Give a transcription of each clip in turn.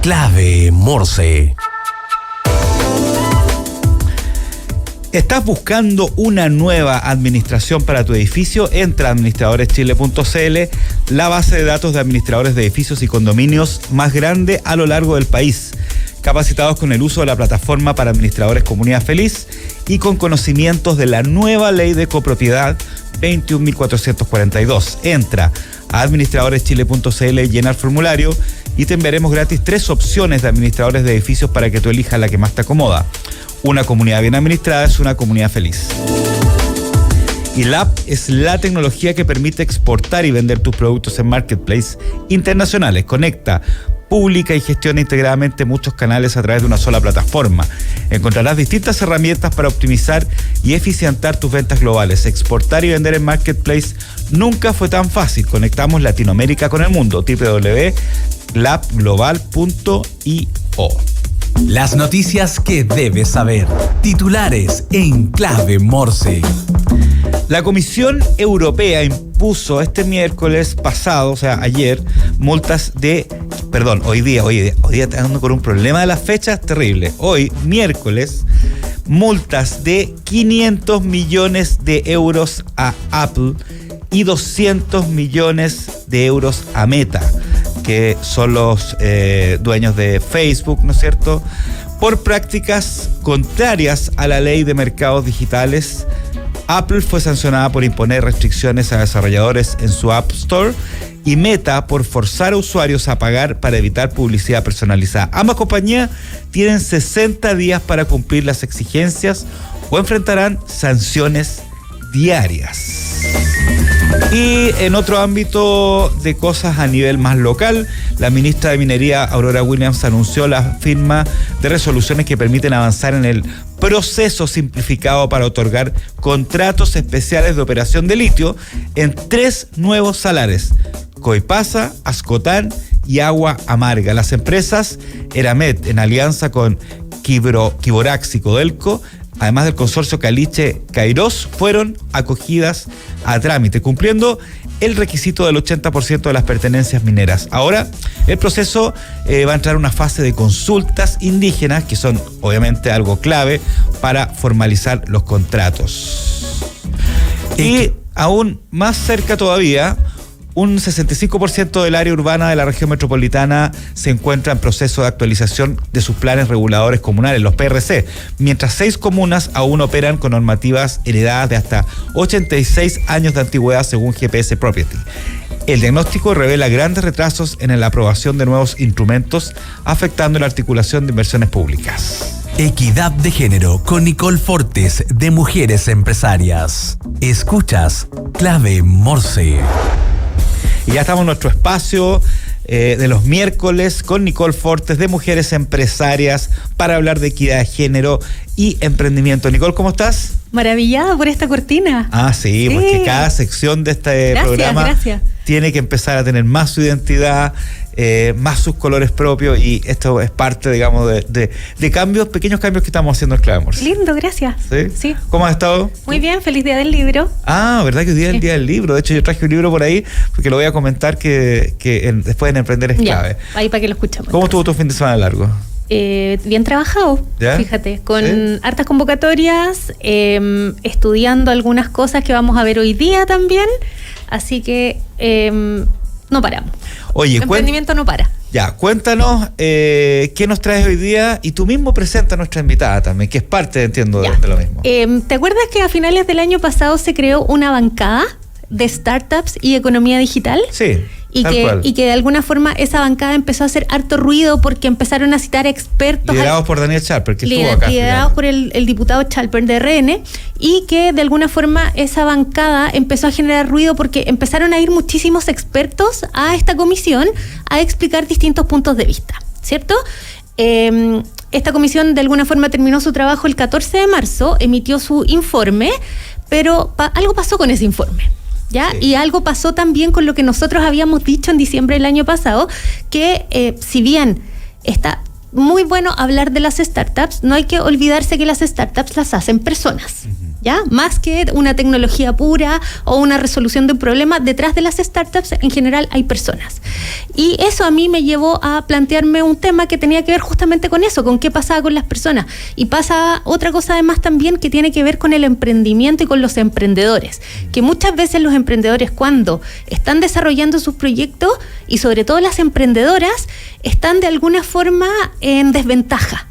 Clave Morse. ¿Estás buscando una nueva administración para tu edificio? Entra a administradoreschile.cl, la base de datos de administradores de edificios y condominios más grande a lo largo del país. Capacitados con el uso de la plataforma para administradores Comunidad Feliz y con conocimientos de la nueva ley de copropiedad 21.442. Entra a administradoreschile.cl, llena el formulario y te enviaremos gratis 3 opciones de administradores de edificios para que tú elijas la que más te acomoda. Una comunidad bien administrada es una comunidad feliz. Y LAP es la tecnología que permite exportar y vender tus productos en marketplaces internacionales. Conecta, publica y gestiona integradamente muchos canales a través de una sola plataforma. Encontrarás distintas herramientas para optimizar y eficientar tus ventas globales. Exportar y vender en marketplace nunca fue tan fácil. Conectamos Latinoamérica con el mundo. www.labglobal.io. Las noticias que debes saber. Titulares en Clave Morse. La Comisión Europea impuso este miércoles pasado, o sea, ayer, multas de... Perdón, hoy día ando con un problema de las fechas terrible. Hoy, miércoles, multas de 500 millones de euros a Apple y 200 millones de euros a Meta, que son los dueños de Facebook, ¿no es cierto?, por prácticas contrarias a la ley de mercados digitales. Apple fue sancionada por imponer restricciones a desarrolladores en su App Store y Meta por forzar a usuarios a pagar para evitar publicidad personalizada. Ambas compañías tienen 60 días para cumplir las exigencias o enfrentarán sanciones diarias. Y en otro ámbito de cosas a nivel más local, la ministra de Minería, Aurora Williams, anunció la firma de resoluciones que permiten avanzar en el proceso simplificado para otorgar contratos especiales de operación de litio en 3 nuevos salares: Coipasa, Ascotán y Agua Amarga. Las empresas Eramet, en alianza con Quiborax y Codelco, además del consorcio Caliche-Cairós, fueron acogidas a trámite, cumpliendo el requisito del 80% de las pertenencias mineras. Ahora, el proceso va a entrar a una fase de consultas indígenas, que son obviamente algo clave para formalizar los contratos. Y aún más cerca todavía, un 65% del área urbana de la región metropolitana se encuentra en proceso de actualización de sus planes reguladores comunales, los PRC, mientras 6 comunas aún operan con normativas heredadas de hasta 86 años de antigüedad según GPS Property. El diagnóstico revela grandes retrasos en la aprobación de nuevos instrumentos, afectando la articulación de inversiones públicas. Equidad de género con Nicole Fortes, de Mujeres Empresarias. Escuchas Clave Morse. Y ya estamos en nuestro espacio de los miércoles con Nicole Fortes, de Mujeres Empresarias, para hablar de equidad de género y emprendimiento. Nicole, ¿cómo estás? Maravillada por esta cortina. Sí, porque cada sección de este programa tiene que empezar a tener más su identidad, más sus colores propios, y esto es parte, digamos, de cambios, pequeños cambios que estamos haciendo en Clave Morse. Lindo, gracias. ¿Sí? ¿Cómo has estado? Muy bien, feliz día del libro. ¿Verdad que hoy día es el día del libro? De hecho, yo traje un libro por ahí, porque lo voy a comentar que después en Emprender es clave. Ahí para que lo escuchemos. ¿Cómo estuvo tu fin de semana largo? Bien trabajado, ¿ya? Fíjate, con hartas convocatorias, estudiando algunas cosas que vamos a ver hoy día también, así que no paramos. Oye, el emprendimiento no para. Ya, cuéntanos qué nos traes hoy día, y tú mismo presenta a nuestra invitada también, que es parte, entiendo, de lo mismo. ¿Te acuerdas que a finales del año pasado se creó una bancada de startups y economía digital? Sí. Y que de alguna forma esa bancada empezó a hacer harto ruido porque empezaron a citar expertos. Liderados por Daniel Chalper, que estuvo acá. Liderados por el diputado Chalper de RN, y que de alguna forma esa bancada empezó a generar ruido porque empezaron a ir muchísimos expertos a esta comisión a explicar distintos puntos de vista, ¿cierto? Esta comisión de alguna forma terminó su trabajo el 14 de marzo, emitió su informe, pero algo pasó con ese informe. ¿Ya? Sí. Y algo pasó también con lo que nosotros habíamos dicho en diciembre del año pasado, que si bien está muy bueno hablar de las startups, no hay que olvidarse que las startups las hacen personas. Uh-huh. ¿ya? Más que una tecnología pura o una resolución de un problema, detrás de las startups en general hay personas. Y eso a mí me llevó a plantearme un tema que tenía que ver justamente con eso, con qué pasaba con las personas. Y pasa otra cosa además también que tiene que ver con el emprendimiento y con los emprendedores, que muchas veces los emprendedores, cuando están desarrollando sus proyectos, y sobre todo las emprendedoras, están de alguna forma en desventaja.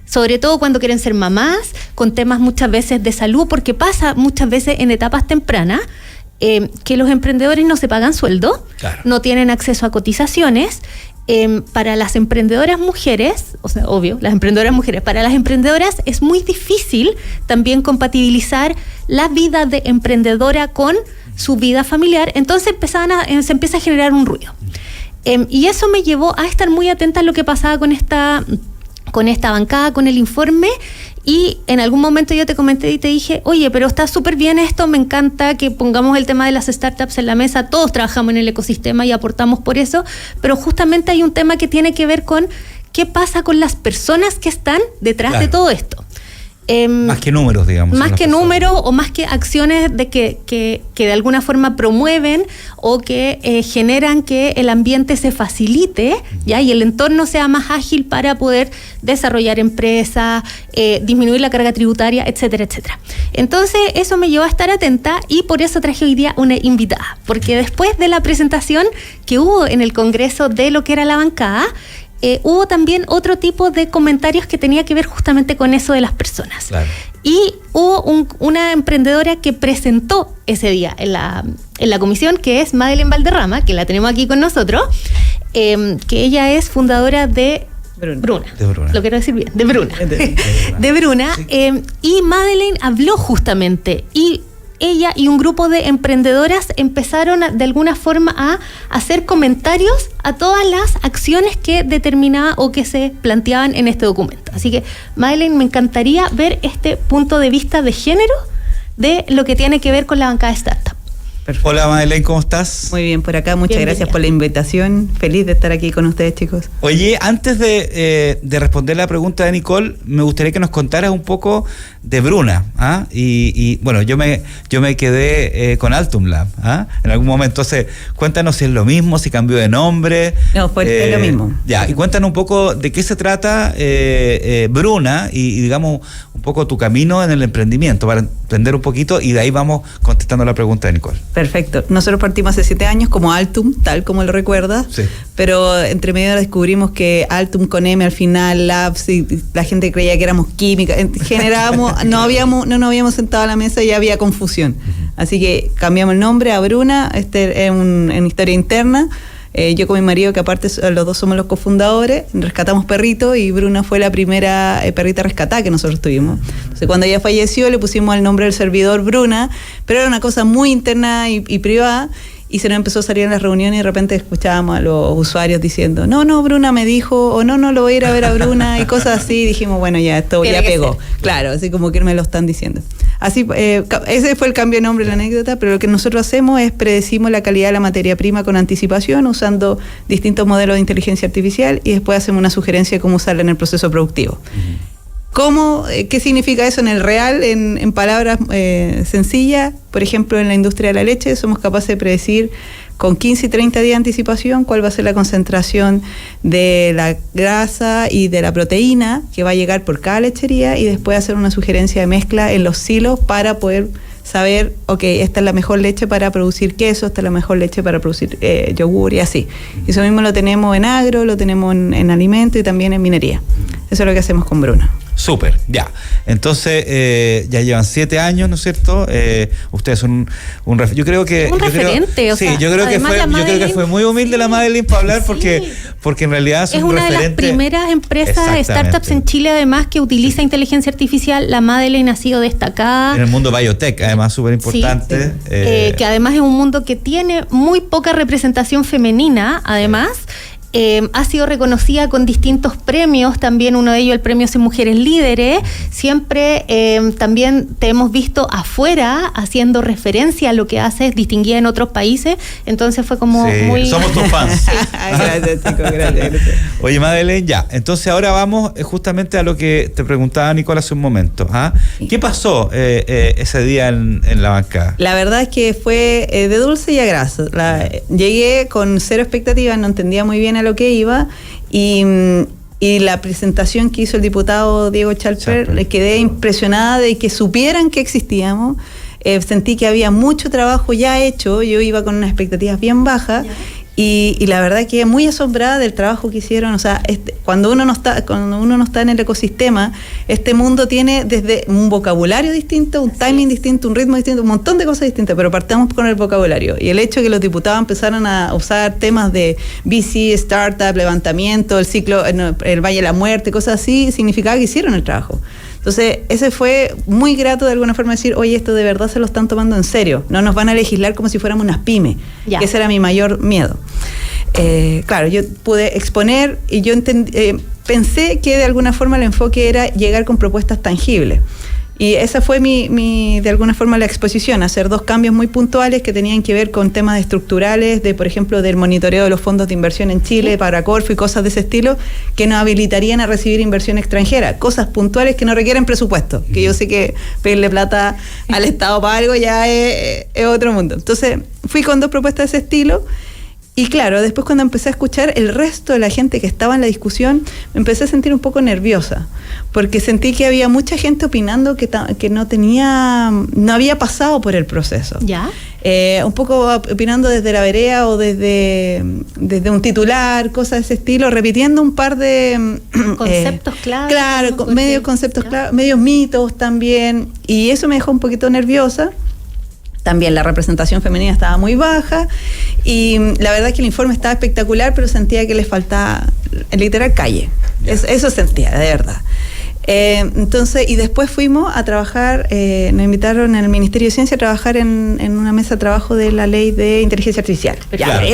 Sobre todo cuando quieren ser mamás, con temas muchas veces de salud, porque pasa muchas veces en etapas tempranas que los emprendedores no se pagan sueldo, claro, no tienen acceso a cotizaciones. Para las emprendedoras mujeres, o sea, obvio, las emprendedoras mujeres, para las emprendedoras es muy difícil también compatibilizar la vida de emprendedora con su vida familiar, entonces se empieza a generar un ruido. Y eso me llevó a estar muy atenta a lo que pasaba con esta bancada, con el informe, y en algún momento yo te comenté y te dije, oye, pero está súper bien esto, me encanta que pongamos el tema de las startups en la mesa, todos trabajamos en el ecosistema y aportamos por eso, pero justamente hay un tema que tiene que ver con qué pasa con las personas que están detrás, claro, de todo esto. Más que números, digamos. Más que números o más que acciones de que de alguna forma promueven o que generan que el ambiente se facilite, ¿ya? Y el entorno sea más ágil para poder desarrollar empresas, disminuir la carga tributaria, etcétera, etcétera. Entonces, eso me llevó a estar atenta y por eso traje hoy día una invitada. Porque después de la presentación que hubo en el Congreso de lo que era la bancada, hubo también otro tipo de comentarios que tenía que ver justamente con eso de las personas. Claro. Y hubo una emprendedora que presentó ese día en la comisión, que es Madeleine Valderrama, que la tenemos aquí con nosotros, que ella es fundadora de Bruna. Lo quiero decir bien, de Bruna. De Bruna. Sí. Y Madeleine habló justamente, y ella y un grupo de emprendedoras empezaron de alguna forma a hacer comentarios a todas las acciones que determinaba o que se planteaban en este documento. Así que, Madeleine, me encantaría ver este punto de vista de género de lo que tiene que ver con la bancada de startup. Perfecto. Hola, Madeleine, ¿cómo estás? Muy bien, por acá, muchas gracias por la invitación. Feliz de estar aquí con ustedes, chicos. Oye, antes de responder la pregunta de Nicole, me gustaría que nos contaras un poco de Bruna, ¿ah? Y bueno, yo me quedé con Altum Lab, ¿ah? En algún momento. Entonces, cuéntanos si es lo mismo, si cambió de nombre. No, es lo mismo. Ya, y cuéntanos un poco de qué se trata Bruna y digamos un poco tu camino en el emprendimiento, para entender un poquito, y de ahí vamos contestando la pregunta de Nicole. Perfecto. Nosotros partimos hace 7 años como Altum, tal como lo recuerdas, sí, pero entre medio descubrimos que Altum con M al final, Labs, y la gente creía que éramos química, generábamos, no nos habíamos sentado a la mesa y ya había confusión. Así que cambiamos el nombre a Bruna, es una historia interna. Yo con mi marido, que aparte los dos somos los cofundadores, rescatamos perritos y Bruna fue la primera perrita rescatada que nosotros tuvimos. Entonces, cuando ella falleció, le pusimos el nombre del servidor Bruna, pero era una cosa muy interna y privada, y se nos empezó a salir en las reuniones y de repente escuchábamos a los usuarios diciendo, no, Bruna me dijo, o no, lo voy a ir a ver a Bruna, y cosas así. Dijimos, bueno, ya esto ya pegó. Claro, así como que me lo están diciendo. Así, ese fue el cambio de nombre, la anécdota, pero lo que nosotros hacemos es predecimos la calidad de la materia prima con anticipación, usando distintos modelos de inteligencia artificial, y después hacemos una sugerencia de cómo usarla en el proceso productivo. ¿Qué significa eso en el real, en palabras sencillas? Por ejemplo, en la industria de la leche somos capaces de predecir con 15 y 30 días de anticipación cuál va a ser la concentración de la grasa y de la proteína que va a llegar por cada lechería, y después hacer una sugerencia de mezcla en los silos para poder saber, ok, esta es la mejor leche para producir queso, esta es la mejor leche para producir yogur, y así. Eso mismo lo tenemos en agro, lo tenemos en alimento y también en minería. Eso es lo que hacemos con Bruna. Súper, ya. Entonces, ya llevan 7 años, ¿no es cierto? Ustedes son un referente. Yo creo que fue muy humilde la Madeleine para hablar, sí, porque en realidad son un referente. Es una de las primeras empresas, startups en Chile, además, que utiliza inteligencia artificial. La Madeleine ha sido destacada. En el mundo biotech, además, súper importante. Sí. Que además es un mundo que tiene muy poca representación femenina, además. ha sido reconocida con distintos premios, también uno de ellos el premio Sin Mujeres Líderes. Siempre también te hemos visto afuera haciendo referencia a lo que haces, distinguida en otros países, entonces fue como muy... Somos tus fans. Gracias, chicos, gracias. Oye, Madeleine, ya, entonces ahora vamos justamente a lo que te preguntaba Nicole hace un momento. ¿Qué pasó ese día en la bancada? La verdad es que fue de dulce y a graso. Llegué con cero expectativas, no entendía muy bien a lo que iba, y la presentación que hizo el diputado Diego Chalper, le quedé impresionada de que supieran que existíamos. Sentí que había mucho trabajo ya hecho, yo iba con unas expectativas bien bajas. Y la verdad que muy asombrada del trabajo que hicieron. O sea, cuando uno no está en el ecosistema, este mundo tiene desde un vocabulario distinto, un timing distinto, un ritmo distinto, un montón de cosas distintas, pero partamos con el vocabulario. Y el hecho de que los diputados empezaron a usar temas de VC, startup, levantamiento, el ciclo, el Valle de la Muerte, cosas así, significaba que hicieron el trabajo. Entonces, ese fue muy grato de alguna forma decir, oye, esto de verdad se lo están tomando en serio. No nos van a legislar como si fuéramos unas pymes. Que ese era mi mayor miedo. Claro, yo pude exponer y yo pensé que de alguna forma el enfoque era llegar con propuestas tangibles. Y esa fue de alguna forma la exposición, hacer 2 cambios muy puntuales que tenían que ver con temas estructurales, por ejemplo, del monitoreo de los fondos de inversión en Chile, para Corfo y cosas de ese estilo, que nos habilitarían a recibir inversión extranjera, cosas puntuales que no requieren presupuesto, que yo sé que pedirle plata al Estado para algo ya es otro mundo. Entonces, fui con 2 propuestas de ese estilo. Y claro, después cuando empecé a escuchar el resto de la gente que estaba en la discusión, me empecé a sentir un poco nerviosa, porque sentí que había mucha gente opinando que no había pasado por el proceso. ¿Ya? Un poco opinando desde la vereda o desde un titular, cosas de ese estilo, repitiendo un par de... conceptos claves. Claro, medios conceptos claves, medios mitos también, y eso me dejó un poquito nerviosa. También la representación femenina estaba muy baja y la verdad es que el informe estaba espectacular, pero sentía que le faltaba literal calle. Eso sentía, de verdad. Entonces, y después fuimos a trabajar, nos invitaron en el Ministerio de Ciencia a trabajar en una mesa de trabajo de la ley de inteligencia artificial. Claro,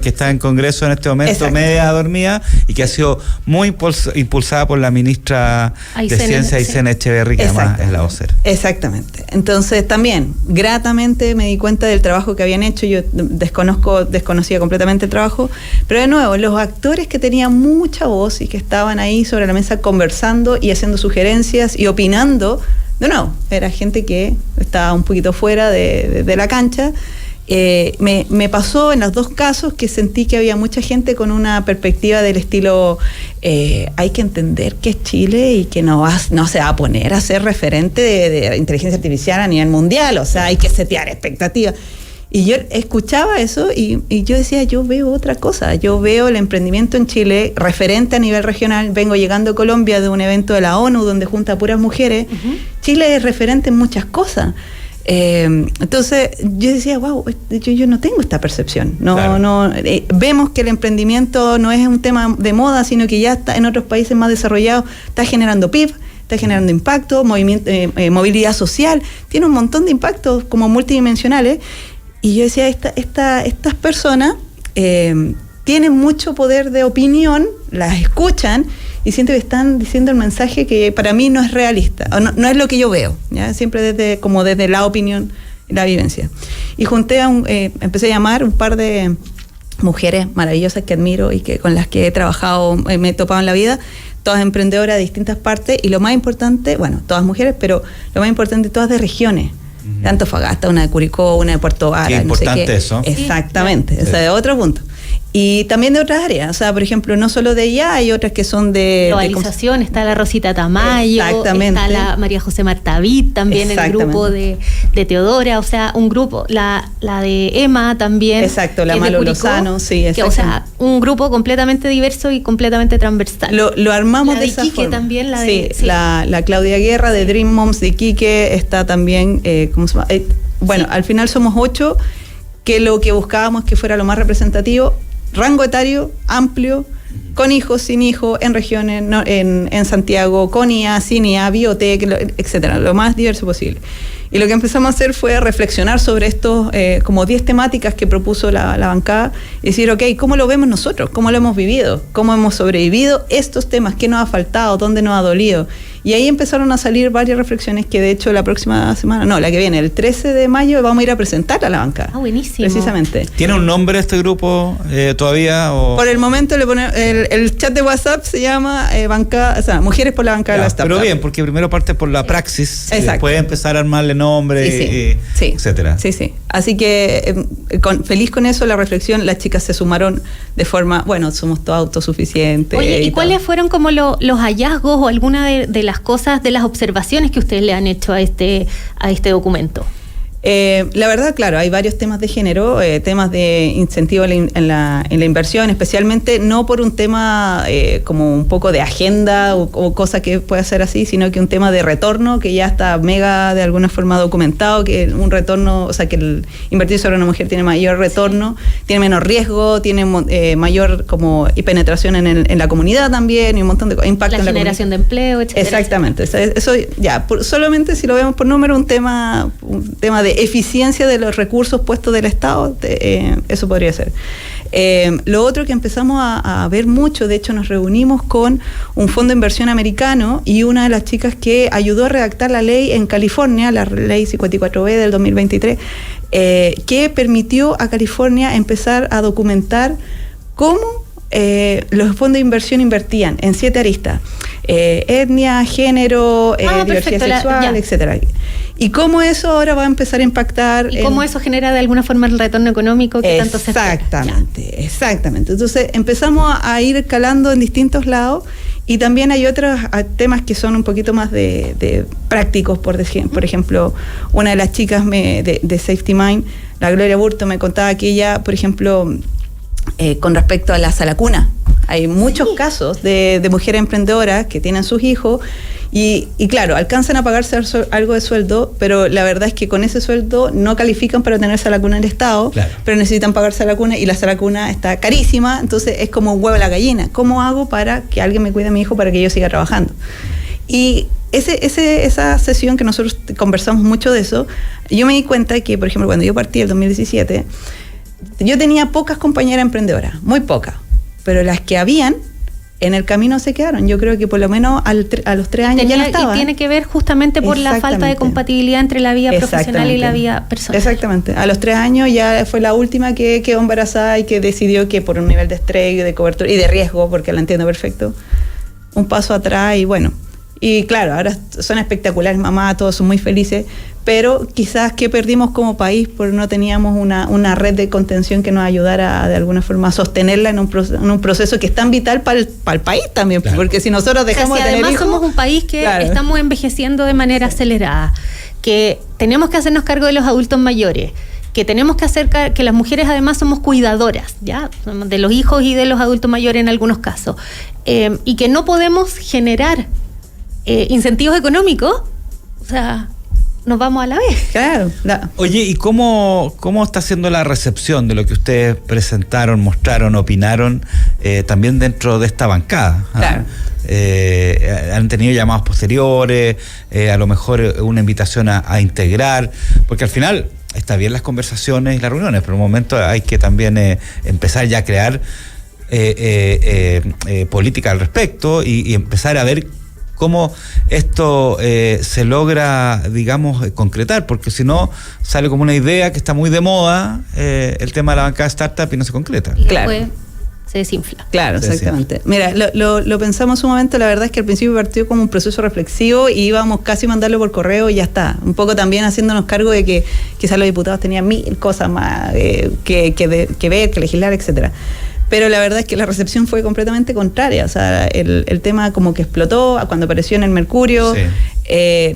que está en Congreso en este momento. Exacto. Media dormida y que ha sido muy impulsada por la ministra de Ciencia, Aysén Echeverry, que además es la vocera. Exactamente. Entonces, también, gratamente me di cuenta del trabajo que habían hecho. Yo desconocía completamente el trabajo, pero de nuevo, los actores que tenían mucha voz y que estaban ahí sobre la mesa conversando y haciendo sugerencias y opinando, no, era gente que estaba un poquito fuera de la cancha. Me pasó en los 2 casos que sentí que había mucha gente con una perspectiva del estilo hay que entender que es Chile y que no se va a poner a ser referente de inteligencia artificial a nivel mundial, o sea, hay que setear expectativas. Y yo escuchaba eso y yo decía, yo veo otra cosa, yo veo el emprendimiento en Chile referente a nivel regional. Vengo llegando a Colombia de un evento de la ONU donde junta a puras mujeres. Uh-huh. Chile es referente en muchas cosas. Entonces yo decía, wow, yo no tengo esta percepción. Vemos que el emprendimiento no es un tema de moda, sino que ya está en otros países más desarrollados, está generando PIB, está generando impacto, movilidad social, tiene un montón de impactos como multidimensionales. Y yo decía, estas personas tienen mucho poder de opinión, las escuchan y siento que están diciendo el mensaje que para mí no es realista, o no es lo que yo veo, ¿ya? Siempre desde la opinión y la vivencia. Y empecé a llamar un par de mujeres maravillosas que admiro y con las que he trabajado, me he topado en la vida, todas emprendedoras de distintas partes, y lo más importante, bueno, todas mujeres, pero lo más importante, todas de regiones. De Antofagasta, una de Curicó, una de Puerto Vara. Qué importante no sé qué. Eso. Exactamente, sí. O sea, de otro punto. Y también de otras áreas, o sea, por ejemplo, no solo de ella, hay otras que son de... Globalización, está la Rosita Tamayo, está la María José Martavid, también el grupo de Teodora, o sea, un grupo, la de Emma también. Exacto, la Malu Lozano, sí, o sea, un grupo completamente diverso y completamente transversal. Lo armamos de esa forma. También, la Claudia Guerra de Dream Moms de Iquique está también, ¿cómo se llama? Bueno, al final somos 8, que lo que buscábamos que fuera lo más representativo, rango etario amplio, con hijos, sin hijos, en regiones, en Santiago, con IA, sin IA, biotech, etcétera, lo más diverso posible. Y lo que empezamos a hacer fue reflexionar sobre estos como 10 temáticas que propuso la bancada y decir, ok, ¿cómo lo vemos nosotros? ¿Cómo lo hemos vivido? ¿Cómo hemos sobrevivido estos temas? ¿Qué nos ha faltado? ¿Dónde nos ha dolido? Y ahí empezaron a salir varias reflexiones que de hecho la próxima semana, no, la que viene, el 13 de mayo, vamos a ir a presentar a la bancada. Ah, buenísimo. Precisamente. ¿Tiene un nombre este grupo todavía? O? Por el momento le ponemos, el chat de WhatsApp se llama bancada, o sea, Mujeres por la Bancada de la Startup. Pero bien, porque primero parte por la praxis, y después empezar a armarle nombre, etcétera. Sí. Así que feliz con eso, la reflexión, las chicas se sumaron de forma, bueno, somos todos autosuficientes. Oye, ¿y cuáles fueron como los hallazgos o alguna de las cosas, de las observaciones que ustedes le han hecho a este documento? La verdad, claro, hay varios temas de género, temas de incentivo en la inversión, especialmente no por un tema como un poco de agenda o cosa que pueda ser así, sino que un tema de retorno que ya está mega de alguna forma documentado, que un retorno, o sea, que el invertir sobre una mujer tiene mayor retorno, tiene menos riesgo, tiene mayor como penetración en la comunidad también y un montón de impacto en la generación de empleo, etcétera. Exactamente, eso ya, solamente si lo vemos por número, un tema de eficiencia de los recursos puestos del Estado, eso podría ser. Lo otro que empezamos a ver mucho, de hecho nos reunimos con un fondo de inversión americano y una de las chicas que ayudó a redactar la ley en California, la ley 54B del 2023, que permitió a California empezar a documentar cómo los fondos de inversión invertían en 7 aristas: etnia, género, diversidad sexual, etcétera. Y cómo eso ahora va a empezar a impactar. Y cómo eso genera de alguna forma el retorno económico que tanto se espera. Exactamente. Entonces empezamos a ir calando en distintos lados y también hay otros temas que son un poquito más de prácticos, por ejemplo, una de las chicas de Safety Mind, la Gloria Burto, me contaba que ella, por ejemplo, con respecto a la salacuna, hay muchos casos de mujeres emprendedoras que tienen sus hijos y claro, alcanzan a pagarse algo de sueldo, pero la verdad es que con ese sueldo no califican para tener salacuna en el Estado, claro, pero necesitan pagar salacuna y la salacuna está carísima, entonces es como un huevo a la gallina. ¿Cómo hago para que alguien me cuide a mi hijo para que yo siga trabajando? Y esa sesión que nosotros conversamos mucho de eso, yo me di cuenta que, por ejemplo, cuando yo partí en 2017, yo tenía pocas compañeras emprendedoras, muy pocas, pero las que habían, en el camino se quedaron. Yo creo que por lo menos a los 3 años ya no estaban. Y tiene que ver justamente por la falta de compatibilidad entre la vida profesional y la vida personal. Exactamente. A los 3 años ya fue la última que quedó embarazada y que decidió que por un nivel de estrés y de cobertura y de riesgo, porque la entiendo perfecto, un paso atrás y bueno. Y claro, ahora son espectaculares mamás, todos son muy felices, pero quizás que perdimos como país porque no teníamos una red de contención que nos ayudara de alguna forma a sostenerla en un proceso que es tan vital para el país también, claro, porque si nosotros dejamos de tener hijos... Además somos un país que estamos envejeciendo de manera acelerada, que tenemos que hacernos cargo de los adultos mayores, que tenemos que hacer que las mujeres además somos cuidadoras, ¿ya? De los hijos y de los adultos mayores en algunos casos, y que no podemos generar incentivos económicos, o sea, nos vamos a la vez. Claro. Oye, ¿y cómo está siendo la recepción de lo que ustedes presentaron, mostraron, opinaron, también dentro de esta bancada? Claro. ¿Han tenido llamados posteriores? A lo mejor una invitación a integrar, porque al final está bien las conversaciones y las reuniones, pero en un momento hay que también empezar ya a crear política al respecto y empezar a ver cómo esto se logra, digamos, concretar, porque si no sale como una idea que está muy de moda, el tema de la bancada startup, y no se concreta. Y después se desinfla. Claro, exactamente. Mira, lo pensamos un momento, la verdad es que al principio partió como un proceso reflexivo y íbamos casi a mandarlo por correo y ya está. Un poco también haciéndonos cargo de que quizás los diputados tenían 1000 cosas más que ver, que legislar, etcétera. Pero la verdad es que la recepción fue completamente contraria. O sea, el tema como que explotó cuando apareció en el Mercurio. Sí.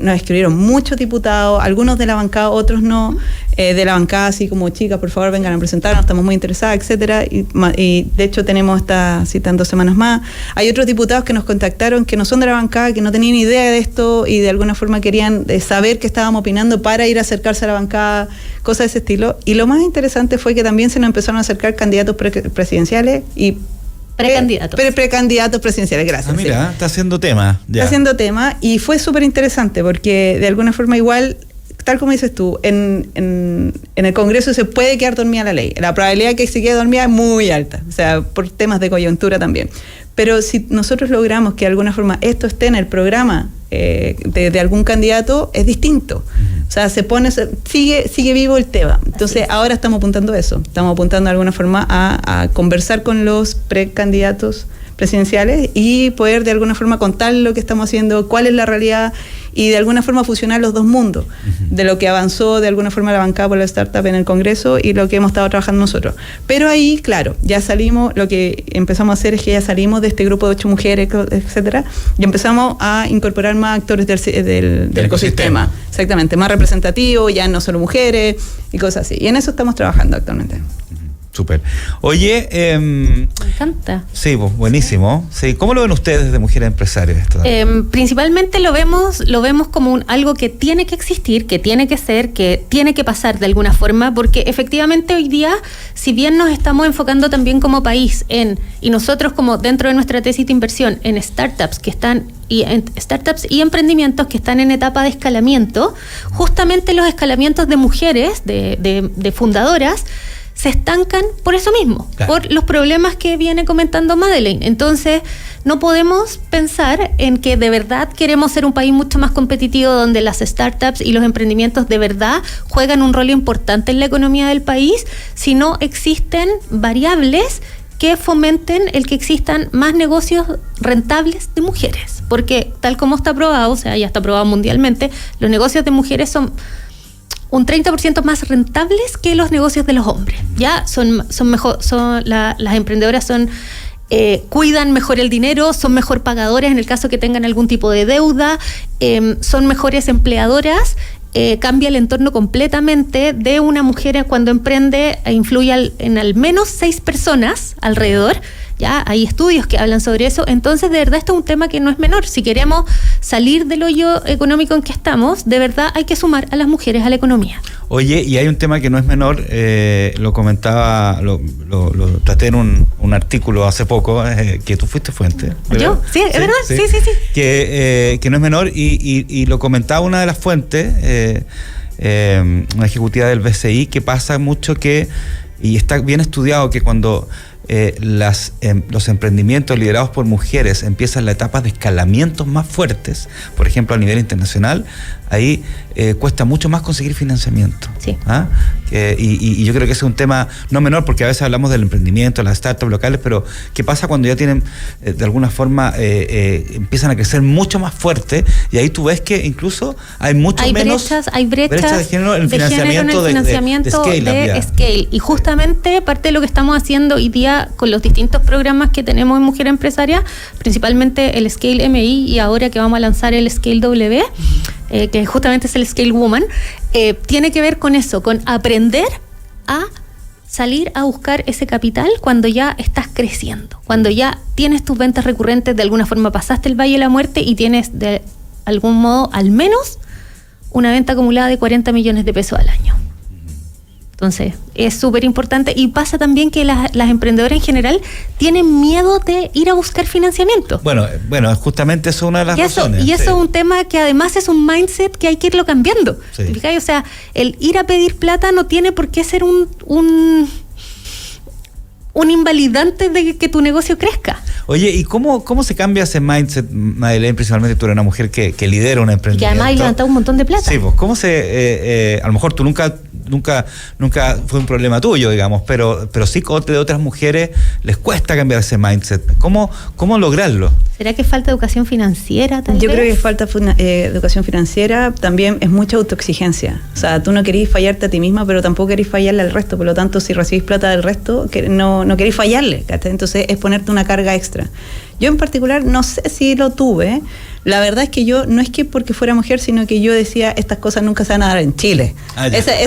Nos escribieron muchos diputados, algunos de la bancada, otros no. De la bancada, así como, chicas, por favor, vengan a presentarnos, estamos muy interesadas, etcétera. Y de hecho tenemos esta cita en 2 semanas más. Hay otros diputados que nos contactaron que no son de la bancada, que no tenían idea de esto y de alguna forma querían saber qué estábamos opinando para ir a acercarse a la bancada, cosas de ese estilo. Y lo más interesante fue que también se nos empezaron a acercar candidatos presidenciales y Precandidatos presidenciales, gracias. Mira, está haciendo tema. Ya. Está haciendo tema y fue súper interesante porque de alguna forma igual, tal como dices tú, en el Congreso se puede quedar dormida la ley. La probabilidad de que se quede dormida es muy alta, o sea, por temas de coyuntura también. Pero si nosotros logramos que de alguna forma esto esté en el programa de algún candidato, es distinto. O sea, sigue vivo el tema. Entonces, ahora estamos apuntando a eso. Estamos apuntando de alguna forma a conversar con los precandidatos presidenciales y poder de alguna forma contar lo que estamos haciendo, cuál es la realidad y de alguna forma fusionar los dos mundos, de lo que avanzó de alguna forma la bancada por la startup en el Congreso y lo que hemos estado trabajando nosotros. Pero ahí, claro, ya salimos, lo que empezamos a hacer es que ya salimos de este grupo de 8 mujeres, etcétera, y empezamos a incorporar más actores del ecosistema. Exactamente, más representativo, ya no solo mujeres y cosas así. Y en eso estamos trabajando actualmente. Súper. Oye, me encanta. Sí, pues buenísimo. Sí, ¿cómo lo ven ustedes de mujeres empresarias? Principalmente lo vemos como algo que tiene que existir, que tiene que ser, que tiene que pasar de alguna forma, porque efectivamente hoy día, si bien nos estamos enfocando también como país y nosotros como dentro de nuestra tesis de inversión en startups y emprendimientos que están en etapa de escalamiento, justamente los escalamientos de mujeres, de fundadoras, se estancan por eso mismo, claro, por los problemas que viene comentando Madeleine. Entonces, no podemos pensar en que de verdad queremos ser un país mucho más competitivo donde las startups y los emprendimientos de verdad juegan un rol importante en la economía del país si no existen variables que fomenten el que existan más negocios rentables de mujeres. Porque tal como está probado, o sea, ya está probado mundialmente, los negocios de mujeres son un 30% más rentables que los negocios de los hombres. Ya son mejor, las emprendedoras cuidan mejor el dinero, son mejor pagadoras en el caso que tengan algún tipo de deuda, son mejores empleadoras. Cambia el entorno completamente de una mujer cuando emprende, influye en al menos 6 personas alrededor. Ya hay estudios que hablan sobre eso. Entonces, de verdad, esto es un tema que no es menor. Si queremos salir del hoyo económico en que estamos, de verdad hay que sumar a las mujeres a la economía. Oye, y hay un tema que no es menor, lo comentaba, lo traté en un artículo hace poco, que tú fuiste fuente, ¿verdad? ¿Yo? Sí, es verdad, sí. Que no es menor, y lo comentaba una de las fuentes, una ejecutiva del BCI, que pasa mucho y está bien estudiado, que cuando los emprendimientos liderados por mujeres empiezan la etapa de escalamientos más fuertes, por ejemplo a nivel internacional, ahí cuesta mucho más conseguir financiamiento. Sí. Y yo creo que ese es un tema no menor, porque a veces hablamos del emprendimiento, las startups locales, pero ¿qué pasa cuando ya tienen, de alguna forma, empiezan a crecer mucho más fuerte? Y ahí tú ves que incluso hay brechas de género en el financiamiento de Scale. Y justamente parte de lo que estamos haciendo hoy día con los distintos programas que tenemos en Mujer Empresaria, principalmente el Scale MI y ahora que vamos a lanzar el Scale W, que justamente es el Scale Woman, tiene que ver con eso, con aprender a salir a buscar ese capital cuando ya estás creciendo, cuando ya tienes tus ventas recurrentes, de alguna forma pasaste el Valle de la Muerte y tienes de algún modo al menos una venta acumulada de 40 millones de pesos al año. Entonces, es súper importante, y pasa también que las emprendedoras en general tienen miedo de ir a buscar financiamiento. Bueno, justamente eso es una de las razones. Y eso es un tema que además es un mindset que hay que irlo cambiando. Sí. O sea, el ir a pedir plata no tiene por qué ser un invalidante de que tu negocio crezca. Oye, ¿y cómo se cambia ese mindset, Madeleine? Principalmente tú eres una mujer que lidera un emprendimiento. Y que además has levantado un montón de plata. Sí, pues, ¿cómo a lo mejor tú nunca fue un problema tuyo, digamos, pero sí de otras mujeres les cuesta cambiar ese mindset. ¿Cómo lograrlo? ¿Será que falta educación financiera tal vez? Yo creo que falta educación financiera, también es mucha autoexigencia. O sea, tú no querís fallarte a ti misma, pero tampoco querís fallarle al resto. Por lo tanto, si recibís plata del resto, no querís fallarle, ¿cachai? Entonces es ponerte una carga extra. Yo en particular no sé si lo tuve. La verdad es que yo, no es que porque fuera mujer, sino que yo decía, estas cosas nunca se van a dar en Chile. Ese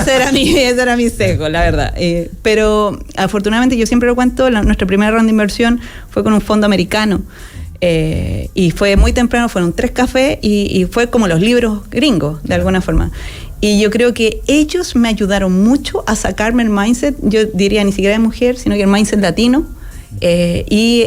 era mi sesgo, la verdad. Pero afortunadamente, yo siempre lo cuento, nuestra primera ronda de inversión fue con un fondo americano. Y fue muy temprano, fueron 3 cafés y fue como los libros gringos, de alguna forma. Y yo creo que ellos me ayudaron mucho a sacarme el mindset, yo diría ni siquiera de mujer, sino que el mindset latino, Y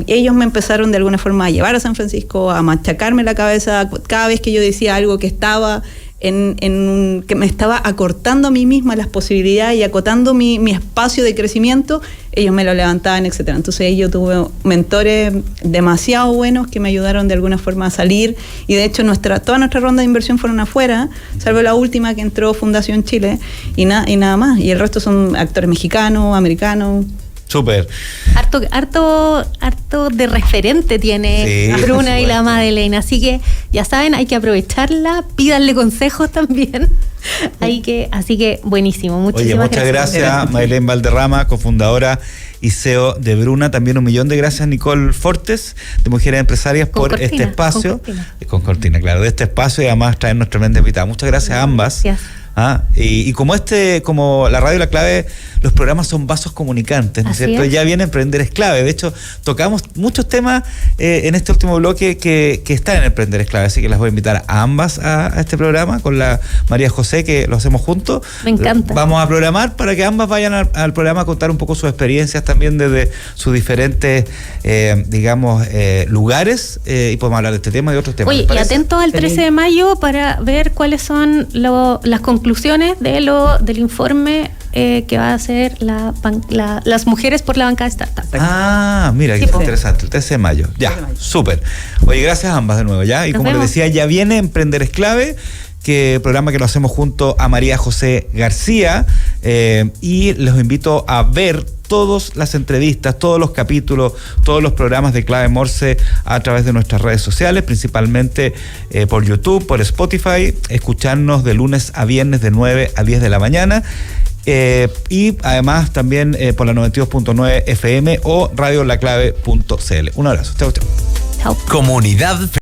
ellos me empezaron de alguna forma a llevar a San Francisco, a machacarme la cabeza cada vez que yo decía algo que estaba que me estaba acortando a mí misma las posibilidades y acotando mi espacio de crecimiento. Ellos me lo levantaban, etcétera. Entonces ahí yo tuve mentores demasiado buenos que me ayudaron de alguna forma a salir, y de hecho toda nuestra ronda de inversión fueron afuera, salvo la última que entró Fundación Chile, y nada más, y el resto son actores mexicanos, americanos. Súper. Harto de referente tiene Bruna y la Madeleine, así que ya saben, hay que aprovecharla, pídanle consejos también. Así que buenísimo, muchísimas muchas gracias Madeleine Valderrama, cofundadora y CEO de Bruna. También 1 millón de gracias Nicole Fortes, de Mujeres Empresarias, por este espacio. Con Cortina, claro, de este espacio, y además traernos tremenda invitada. Muchas gracias a ambas. Gracias. Y como la radio La Clave, los programas son vasos comunicantes, ¿no es cierto? Ya viene Emprender es Clave. De hecho, tocamos muchos temas en este último bloque que están en Emprender es Clave, así que las voy a invitar a ambas a este programa con la María José, que lo hacemos juntos. Me encanta. Vamos a programar para que ambas vayan al programa a contar un poco sus experiencias también desde sus diferentes, lugares, y podemos hablar de este tema y de otros temas. Oye, y atentos al 13 de mayo para ver cuáles son las conclusiones del informe que va a hacer las mujeres por la banca de startup. Mira, qué interesante, el 13 de mayo. Ya, súper. Oye, gracias a ambas de nuevo, ¿ya? Y como les decía, ya viene Emprender es Clave, programa que lo hacemos junto a María José García, y los invito a ver todas las entrevistas, todos los capítulos, todos los programas de Clave Morse a través de nuestras redes sociales, principalmente por YouTube, por Spotify, escucharnos de lunes a viernes de 9 a 10 de la mañana, y además también por la 92.9 FM o radiolaclave.cl. Un abrazo. Chau, chau. Comunidad